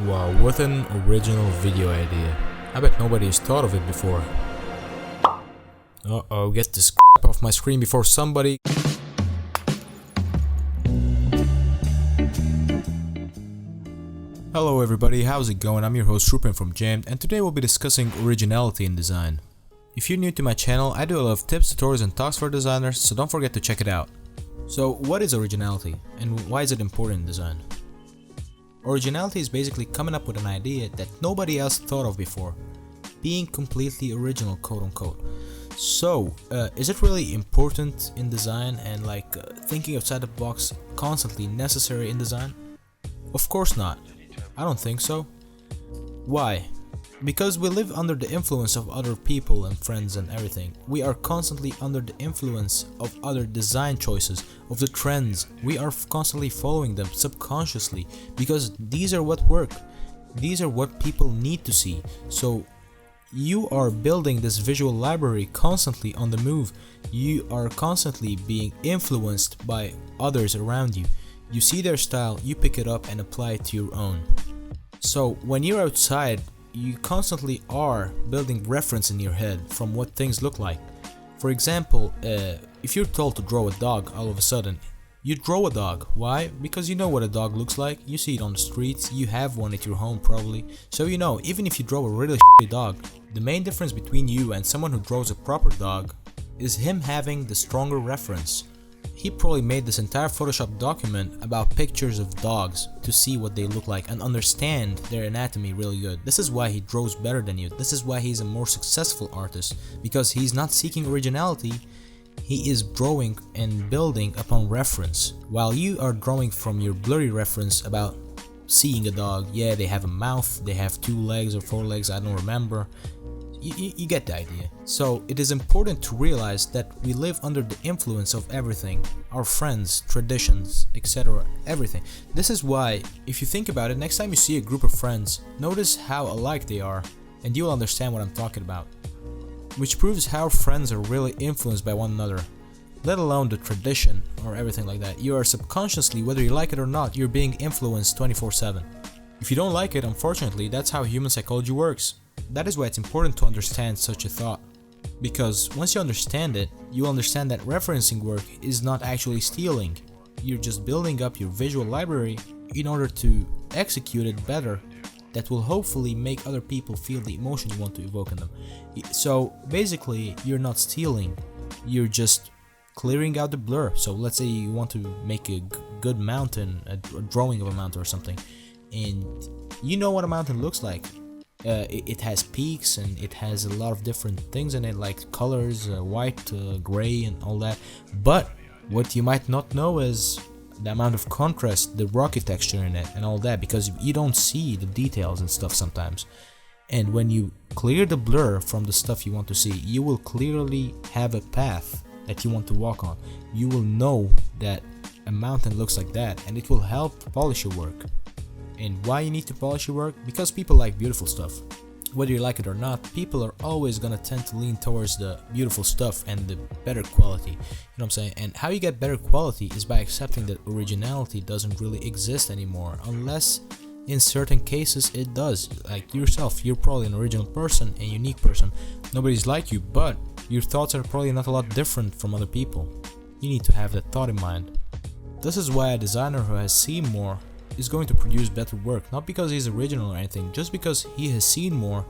Wow, what an original video idea. I bet nobody has thought of it before. Uh-oh, get this crap off my screen before somebody... Hello everybody, how's it going? I'm your host Rupen from Jammed, and today we'll be discussing originality in design. If you're new to my channel, I do a lot of tips, tutorials and talks for designers, so don't forget to check it out. So what is originality, and why is it important in design? Originality is basically coming up with an idea that nobody else thought of before. Being completely original, quote unquote. So, is it really important in design and thinking outside the box constantly necessary in design? Of course not. I don't think so. Why? Because we live under the influence of other people and friends and everything. We are constantly under the influence of other design choices, of the trends. We are constantly following them subconsciously because these are what work. These are what people need to see. So you are building this visual library constantly on the move. You are constantly being influenced by others around you. You see their style, you pick it up and apply it to your own. So when you're outside, you constantly are building reference in your head from what things look like. For example, if you're told to draw a dog all of a sudden, you draw a dog. Why? Because you know what a dog looks like, you see it on the streets, you have one at your home probably. So you know, even if you draw a really shitty dog, the main difference between you and someone who draws a proper dog is him having the stronger reference. He probably made this entire Photoshop document about pictures of dogs to see what they look like and understand their anatomy really good. This is why he draws better than you. This is why he's a more successful artist, because he's not seeking originality. He is drawing and building upon reference, while you are drawing from your blurry reference about seeing a dog. Yeah, they have a mouth, they have 2 legs or 4 legs, I don't remember. You get the idea. So it is important to realize that we live under the influence of everything, our friends, traditions, etc. everything. This is why, if you think about it, next time you see a group of friends, notice how alike they are and you will understand what I'm talking about. Which proves how friends are really influenced by one another, let alone the tradition or everything like that. You are subconsciously, whether you like it or not, you're being influenced 24/7. If you don't like it, unfortunately, that's how human psychology works. That is why it's important to understand such a thought. Because once you understand it, you understand that referencing work is not actually stealing. You're just building up your visual library in order to execute it better. That will hopefully make other people feel the emotion you want to evoke in them. So basically, you're not stealing. You're just clearing out the blur. So let's say you want to make a good mountain, a drawing of a mountain or something. And you know what a mountain looks like. It has peaks and it has a lot of different things in it, like colors, white, gray and all that. But what you might not know is the amount of contrast, the rocky texture in it and all that, because you don't see the details and stuff sometimes. And when you clear the blur from the stuff you want to see, you will clearly have a path that you want to walk on. You will know that a mountain looks like that, and it will help polish your work. And why you need to polish your work? Because people like beautiful stuff. Whether you like it or not, people are always gonna tend to lean towards the beautiful stuff and the better quality. You know what I'm saying? And how you get better quality is by accepting that originality doesn't really exist anymore, unless in certain cases it does. Like yourself, you're probably an original person, a unique person. Nobody's like you, but your thoughts are probably not a lot different from other people. You need to have that thought in mind. This is why a designer who has seen more is going to produce better work, not because he's original or anything, just because he has seen more.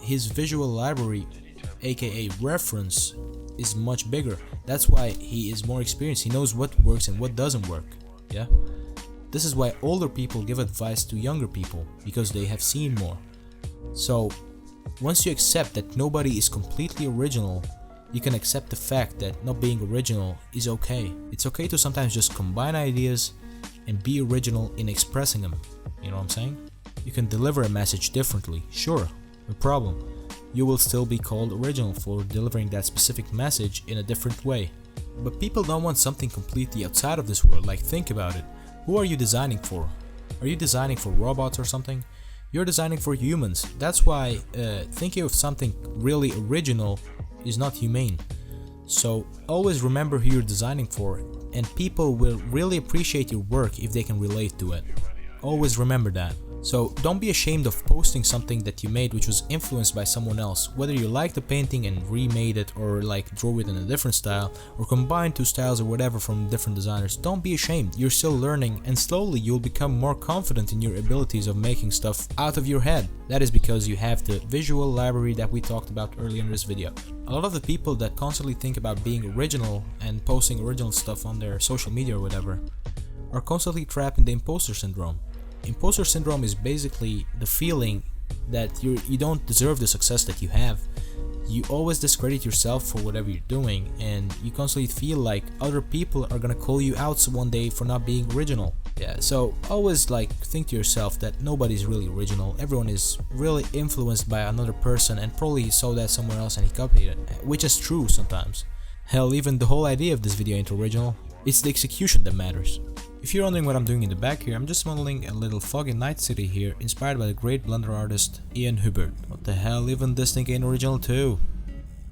His visual library, aka reference, is much bigger. That's why he is more experienced. He knows what works and what doesn't work. Yeah, this is why older people give advice to younger people, because they have seen more. So once you accept that nobody is completely original, you can accept the fact that not being original is okay. It's okay to sometimes just combine ideas and be original in expressing them. You know what I'm saying? You can deliver a message differently, sure, no problem. You will still be called original for delivering that specific message in a different way. But people don't want something completely outside of this world. Like, think about it. Who are you designing for? Are you designing for robots or something? You're designing for humans. That's why thinking of something really original is not humane. So always remember who you're designing for, and people will really appreciate your work if they can relate to it. Always remember that. So don't be ashamed of posting something that you made which was influenced by someone else, whether you like the painting and remade it, or like drew it in a different style, or combine two styles or whatever from different designers. Don't be ashamed, you're still learning, and slowly you'll become more confident in your abilities of making stuff out of your head. That is because you have the visual library that we talked about earlier in this video. A lot of the people that constantly think about being original and posting original stuff on their social media or whatever are constantly trapped in the imposter syndrome. Imposter syndrome is basically the feeling that you don't deserve the success that you have. You always discredit yourself for whatever you're doing, and you constantly feel like other people are gonna call you out one day for not being original. Yeah, so always like think to yourself that nobody's really original. Everyone is really influenced by another person and probably he saw that somewhere else and he copied it, which is true sometimes. Hell, even the whole idea of this video ain't original. It's the execution that matters. If you're wondering what I'm doing in the back here, I'm just modeling a little foggy night city here, inspired by the great Blender artist Ian Hubbard. What the hell, even this thing ain't original too.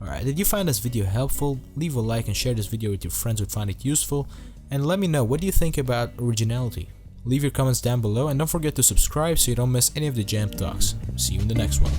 Alright, did you find this video helpful? Leave a like and share this video with your friends who find it useful, and let me know what do you think about originality. Leave your comments down below and don't forget to subscribe so you don't miss any of the jam talks. See you in the next one.